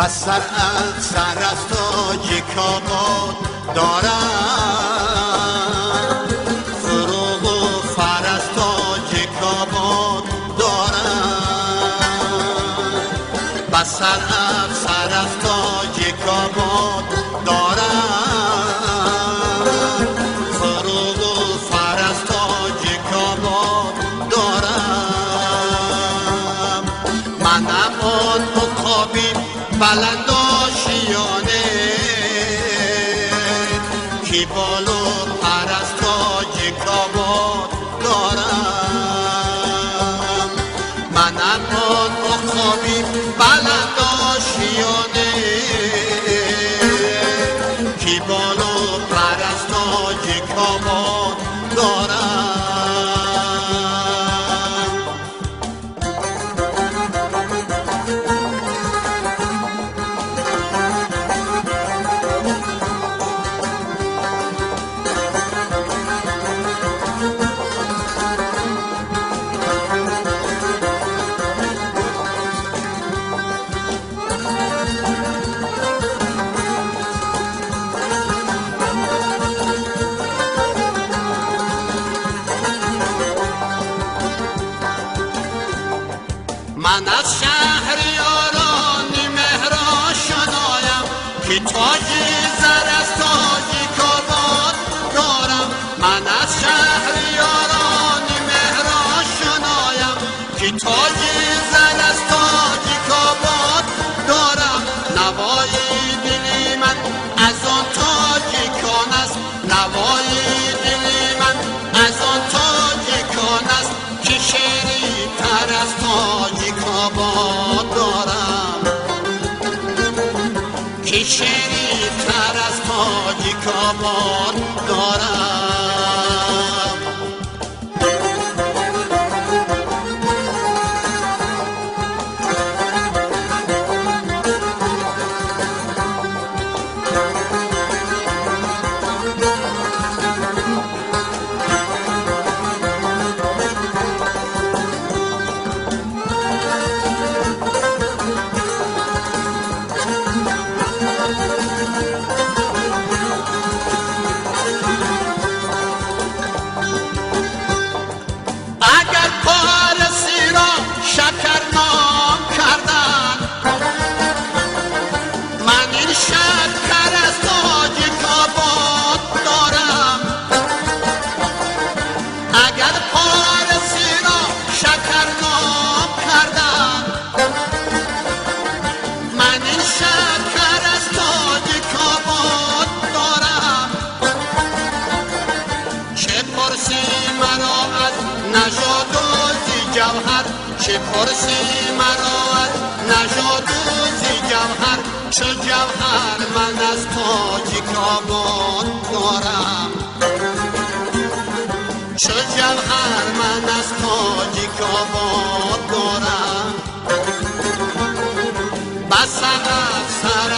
سر از تاجیک آباد دارم، فروغ و فر از تاجیک آباد دارم، سر از تاجیک آباد دارم، فروغ و فر از تاجیک آباد دارم. منم آن عقابی بلند آشیانه کی بال و پر از تاجیک آباد دارم. منم آن عقابی بلند آشیانه کی بال و پر از تاجیک آباد دارم. من از شهریاران مهران شنایم که تاجی زر از تاجیک آباد دارم. من از شهریاران مهران شنایم که تاجی زر از تاجیک آباد دارم. نوای دلی من از آن تاجیکان است، نوای دلی من از آن تاجیکان است که شیری تر از تاجیک آباد دارم، که شیری تر از تاجیک آباد دارم. نژاد و زی جوهر چه پرسی مرا از نژاد و زی جوهر، چه جوهر من از تاجیک آباد دارم، چه جوهر من از تاجیک آباد دارم. بس سر